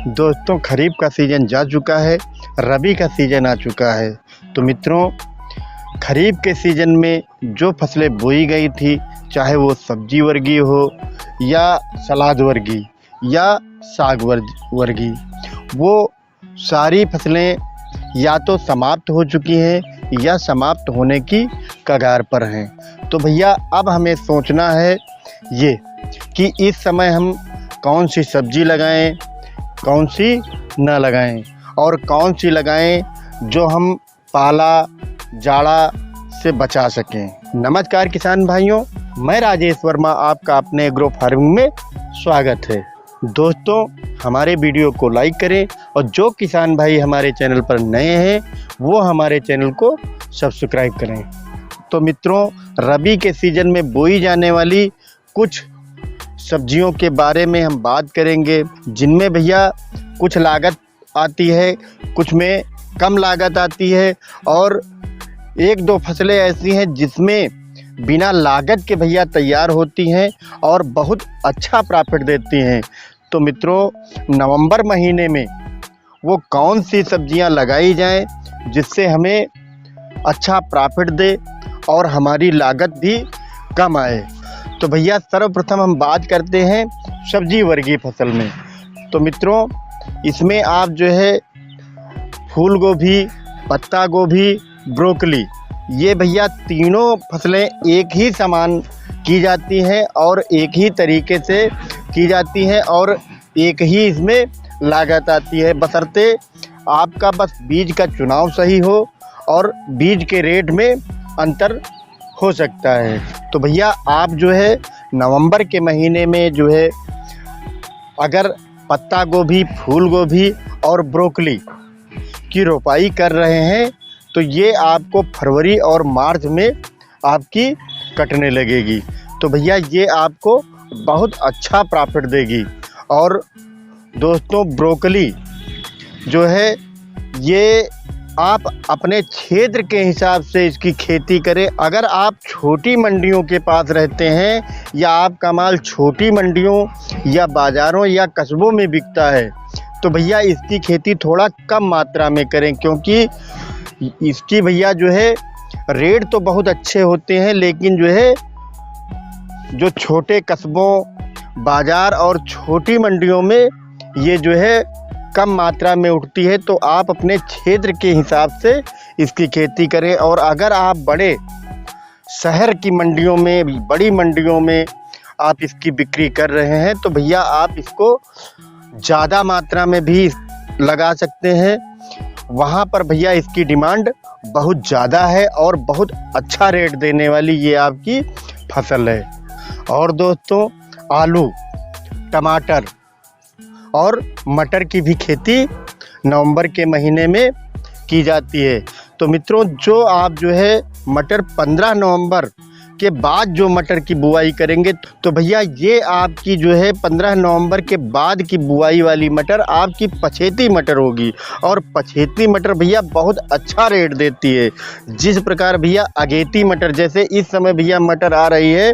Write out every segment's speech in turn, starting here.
दोस्तों, खरीफ का सीज़न जा चुका है, रबी का सीज़न आ चुका है। तो मित्रों, खरीफ के सीज़न में जो फसलें बोई गई थी, चाहे वो सब्जी वर्गीय हो या सलाद वर्गीय या साग वर्गीय, वो सारी फसलें या तो समाप्त हो चुकी हैं या समाप्त होने की कगार पर हैं। तो भैया अब हमें सोचना है ये कि इस समय हम कौन सी सब्जी लगाएं, कौन सी न लगाएं और कौन सी लगाएं जो हम पाला जाड़ा से बचा सकें। नमस्कार किसान भाइयों, मैं राजेश वर्मा, आपका अपने एग्रो फार्मिंग में स्वागत है। दोस्तों, हमारे वीडियो को लाइक करें और जो किसान भाई हमारे चैनल पर नए हैं वो हमारे चैनल को सब्सक्राइब करें। तो मित्रों, रबी के सीज़न में बोई जाने वाली कुछ सब्जियों के बारे में हम बात करेंगे, जिनमें भैया कुछ लागत आती है, कुछ में कम लागत आती है और एक दो फसलें ऐसी हैं जिसमें बिना लागत के भैया तैयार होती हैं और बहुत अच्छा प्रॉफिट देती हैं। तो मित्रों, नवंबर महीने में वो कौन सी सब्जियां लगाई जाएं जिससे हमें अच्छा प्रॉफिट दे और हमारी लागत भी कम आए। तो भैया सर्वप्रथम हम बात करते हैं सब्जी वर्गीय फसल में। तो मित्रों, इसमें आप जो है फूल गोभी, पत्ता गोभी, ब्रोकली, ये भैया तीनों फसलें एक ही समान की जाती हैं और एक ही तरीके से की जाती हैं और एक ही इसमें लागत आती है, बशर्ते आपका बस बीज का चुनाव सही हो और बीज के रेट में अंतर हो सकता है। तो भैया आप जो है नवंबर के महीने में जो है अगर पत्ता गोभी, फूल गोभी और ब्रोकली की रोपाई कर रहे हैं तो ये आपको फरवरी और मार्च में आपकी कटने लगेगी। तो भैया ये आपको बहुत अच्छा प्रॉफिट देगी। और दोस्तों, ब्रोकली जो है ये आप अपने क्षेत्र के हिसाब से इसकी खेती करें। अगर आप छोटी मंडियों के पास रहते हैं या आपका माल छोटी मंडियों या बाज़ारों या कस्बों में बिकता है तो भैया इसकी खेती थोड़ा कम मात्रा में करें, क्योंकि इसकी भैया जो है रेट तो बहुत अच्छे होते हैं, लेकिन जो है जो छोटे कस्बों, बाज़ार और छोटी मंडियों में ये जो है कम मात्रा में उठती है। तो आप अपने क्षेत्र के हिसाब से इसकी खेती करें। और अगर आप बड़े शहर की मंडियों में, बड़ी मंडियों में आप इसकी बिक्री कर रहे हैं तो भैया आप इसको ज़्यादा मात्रा में भी लगा सकते हैं। वहाँ पर भैया इसकी डिमांड बहुत ज़्यादा है और बहुत अच्छा रेट देने वाली ये आपकी फसल है। और दोस्तों, आलू, टमाटर और मटर की भी खेती नवंबर के महीने में की जाती है। तो मित्रों, जो आप जो है मटर 15 नवंबर के बाद जो मटर की बुआई करेंगे तो भैया ये आपकी जो है 15 नवंबर के बाद की बुआई वाली मटर आपकी पछेती मटर होगी। और पछेती मटर भैया बहुत अच्छा रेट देती है। जिस प्रकार भैया अगेती मटर, जैसे इस समय भैया मटर आ रही है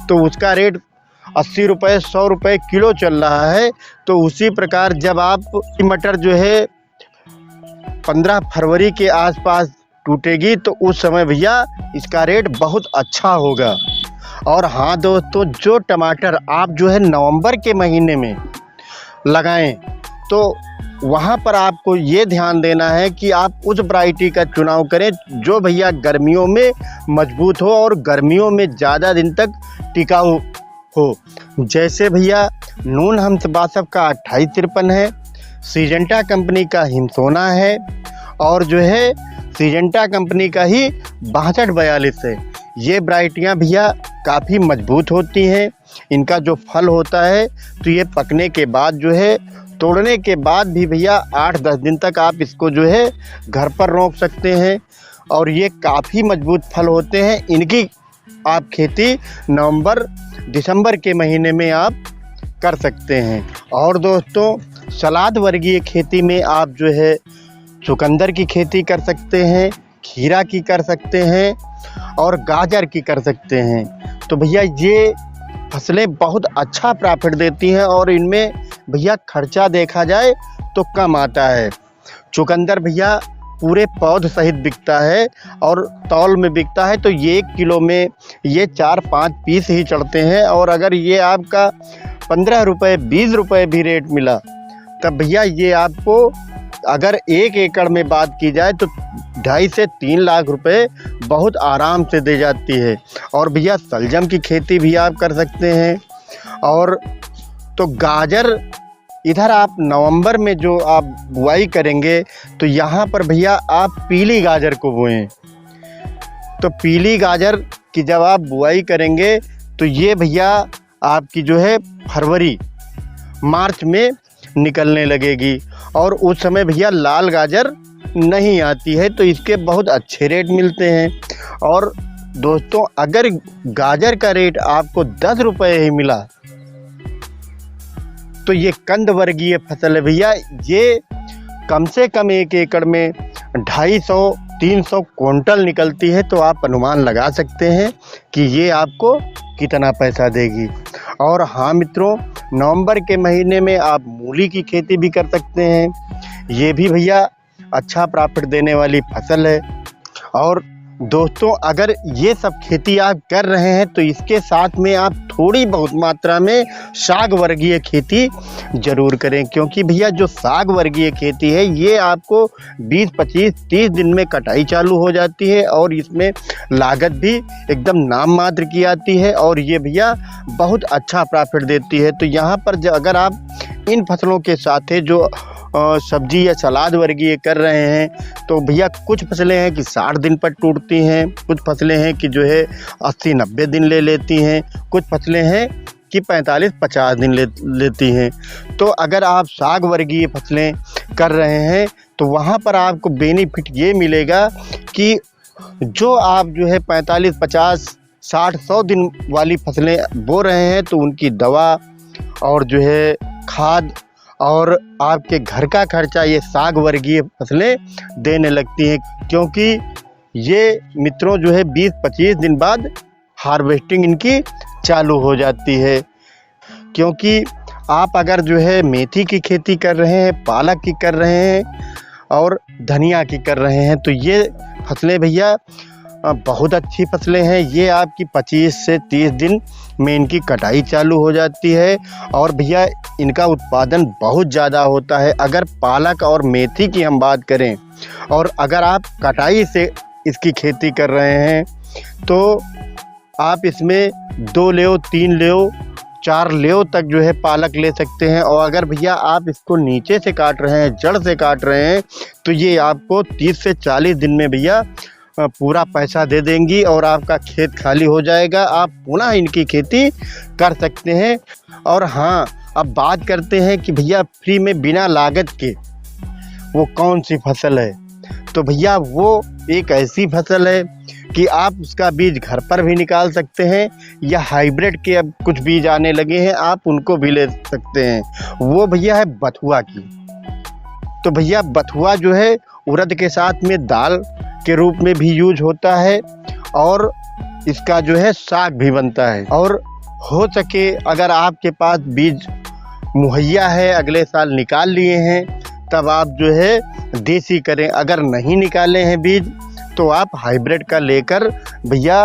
तो उसका रेट 80 रुपये 100 रुपये किलो चल रहा है। तो उसी प्रकार जब आप मटर जो है 15 फरवरी के आसपास टूटेगी तो उस समय भैया इसका रेट बहुत अच्छा होगा। और हाँ दोस्तों, जो टमाटर आप जो है नवंबर के महीने में लगाएं तो वहाँ पर आपको ये ध्यान देना है कि आप उस वैरायटी का चुनाव करें जो भैया गर्मियों में मजबूत हो और गर्मियों में ज़्यादा दिन तक टिकाऊ हो। जैसे भैया नून हमस बासफ का 2853 है, सीजेंटा कंपनी का हिमसोना है और जो है सीजेंटा कंपनी का ही 6242 है। ये वैरायटियाँ भैया काफ़ी मजबूत होती हैं। इनका जो फल होता है तो ये पकने के बाद जो है, तोड़ने के बाद भी भैया 8-10 दिन तक आप इसको जो है घर पर रोक सकते हैं और ये काफ़ी मजबूत फल होते हैं। इनकी आप खेती नवंबर दिसंबर के महीने में आप कर सकते हैं। और दोस्तों, सलाद वर्गीय खेती में आप जो है चुकंदर की खेती कर सकते हैं, खीरा की कर सकते हैं और गाजर की कर सकते हैं। तो भैया ये फसलें बहुत अच्छा प्रॉफिट देती हैं और इनमें भैया खर्चा देखा जाए तो कम आता है। चुकंदर भैया पूरे पौध सहित बिकता है और तौल में बिकता है, तो ये 1 किलो में ये 4-5 पीस ही चढ़ते हैं। और अगर ये आपका 15 रुपये 20 रुपये भी रेट मिला तब भैया ये आपको अगर 1 एकड़ में बात की जाए तो 2.5 से 3 लाख रुपए बहुत आराम से दे जाती है। और भैया शलजम की खेती भी आप कर सकते हैं। और तो गाजर इधर आप नवंबर में जो आप बुआई करेंगे तो यहाँ पर भैया आप पीली गाजर को बोएं। तो पीली गाजर की जब आप बुआई करेंगे तो ये भैया आपकी जो है फरवरी मार्च में निकलने लगेगी। और उस समय भैया लाल गाजर नहीं आती है, तो इसके बहुत अच्छे रेट मिलते हैं। और दोस्तों अगर गाजर का रेट आपको 10 रुपये ही मिला तो ये कंद वर्गीय फसल है भैया। ये कम से कम 1 एकड़ में 250-300 क्विंटल निकलती है, तो आप अनुमान लगा सकते हैं कि ये आपको कितना पैसा देगी। और हाँ मित्रों, नवंबर के महीने में आप मूली की खेती भी कर सकते हैं। ये भी भैया अच्छा प्रॉफिट देने वाली फसल है। और दोस्तों अगर ये सब खेती आप कर रहे हैं तो इसके साथ में आप थोड़ी बहुत मात्रा में साग वर्गीय खेती ज़रूर करें, क्योंकि भैया जो साग वर्गीय खेती है ये आपको 20, 25, 30 दिन में कटाई चालू हो जाती है और इसमें लागत भी एकदम नाम मात्र की आती है और ये भैया बहुत अच्छा प्रॉफिट देती है। तो यहाँ पर अगर आप इन फसलों के साथ है जो सब्जी या सलाद वर्गीय कर रहे हैं तो भैया कुछ फसलें हैं कि 60 दिन पर टूटती हैं, कुछ फसलें हैं कि जो है 80-90 दिन ले लेती हैं, कुछ फसलें हैं कि 45-50 दिन लेती हैं। तो अगर आप साग वर्गीय फसलें कर रहे हैं तो वहाँ पर आपको बेनिफिट ये मिलेगा कि जो आप जो है 45, 50, 60, 100 दिन वाली फसलें बो रहे हैं तो उनकी दवा और जो है खाद और आपके घर का खर्चा ये साग वर्गीय फसलें देने लगती हैं, क्योंकि ये मित्रों जो है 20-25 दिन बाद हार्वेस्टिंग इनकी चालू हो जाती है। क्योंकि आप अगर जो है मेथी की खेती कर रहे हैं, पालक की कर रहे हैं और धनिया की कर रहे हैं तो ये फसलें भैया बहुत अच्छी फसलें हैं। ये आपकी 25 से 30 दिन में इनकी कटाई चालू हो जाती है और भैया इनका उत्पादन बहुत ज़्यादा होता है। अगर पालक और मेथी की हम बात करें और अगर आप कटाई से इसकी खेती कर रहे हैं तो आप इसमें 2 लेव, 3 लेव, 4 लेव तक जो है पालक ले सकते हैं। और अगर भैया आप इसको नीचे से काट रहे हैं, जड़ से काट रहे हैं तो ये आपको 30 से 40 दिन में भैया पूरा पैसा दे देंगी और आपका खेत खाली हो जाएगा। आप पुनः इनकी खेती कर सकते हैं। और हाँ, अब बात करते हैं कि भैया फ्री में बिना लागत के वो कौन सी फसल है। तो भैया वो एक ऐसी फसल है कि आप उसका बीज घर पर भी निकाल सकते हैं या हाइब्रिड के अब कुछ बीज आने लगे हैं आप उनको भी ले सकते हैं। वो भैया है बथुआ की। तो भैया बथुआ जो है उड़द के साथ में दाल के रूप में भी यूज होता है और इसका जो है साग भी बनता है। और हो सके अगर आपके पास बीज मुहैया है, अगले साल निकाल लिए हैं, तब आप जो है देसी करें। अगर नहीं निकाले हैं बीज तो आप हाइब्रिड का लेकर भैया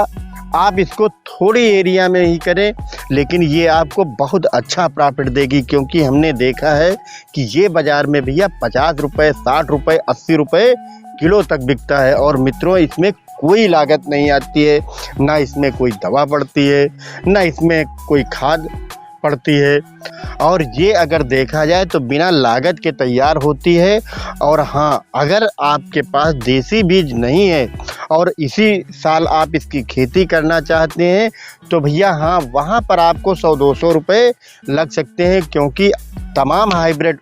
आप इसको थोड़ी एरिया में ही करें, लेकिन ये आपको बहुत अच्छा प्रॉफिट देगी। क्योंकि हमने देखा है कि ये बाज़ार में भैया 50 रुपये, 60 रुपये, 80 रुपये किलो तक बिकता है। और मित्रों इसमें कोई लागत नहीं आती है, ना इसमें कोई दवा पड़ती है, ना इसमें कोई खाद पड़ती है। और ये अगर देखा जाए तो बिना लागत के तैयार होती है। और हाँ, अगर आपके पास देसी बीज नहीं है और इसी साल आप इसकी खेती करना चाहते हैं तो भैया हाँ, वहाँ पर आपको 100-200 रुपये लग सकते हैं, क्योंकि तमाम हाइब्रिड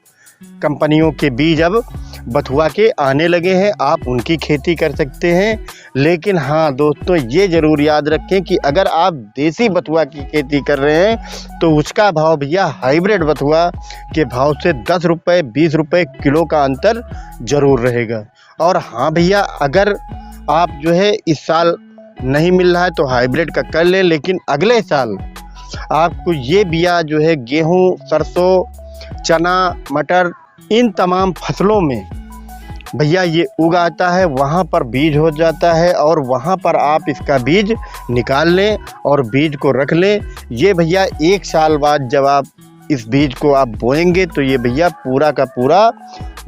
कंपनियों के बीज अब बथुआ के आने लगे हैं, आप उनकी खेती कर सकते हैं। लेकिन हाँ दोस्तों, ये ज़रूर याद रखें कि अगर आप देसी बथुआ की खेती कर रहे हैं तो उसका भाव भैया हाइब्रिड बथुआ के भाव से 10 रुपये 20 रुपये किलो का अंतर ज़रूर रहेगा। और हाँ भैया, अगर आप जो है इस साल नहीं मिल रहा है तो हाइब्रिड का कर लें, लेकिन अगले साल आपको ये बिया जो है गेहूँ, सरसों चना, मटर, इन तमाम फसलों में भैया ये उगाता है, वहाँ पर बीज हो जाता है और वहाँ पर आप इसका बीज निकाल लें और बीज को रख लें। ये भैया 1 साल बाद जब आप इस बीज को आप बोएंगे तो ये भैया पूरा का पूरा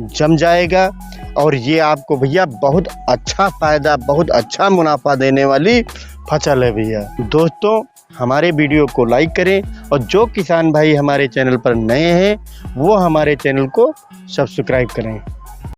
जम जाएगा और ये आपको भैया बहुत अच्छा फ़ायदा, बहुत अच्छा मुनाफा देने वाली फसल है भैया। दोस्तों, हमारे वीडियो को लाइक करें और जो किसान भाई हमारे चैनल पर नए हैं वो हमारे चैनल को सब्सक्राइब करें।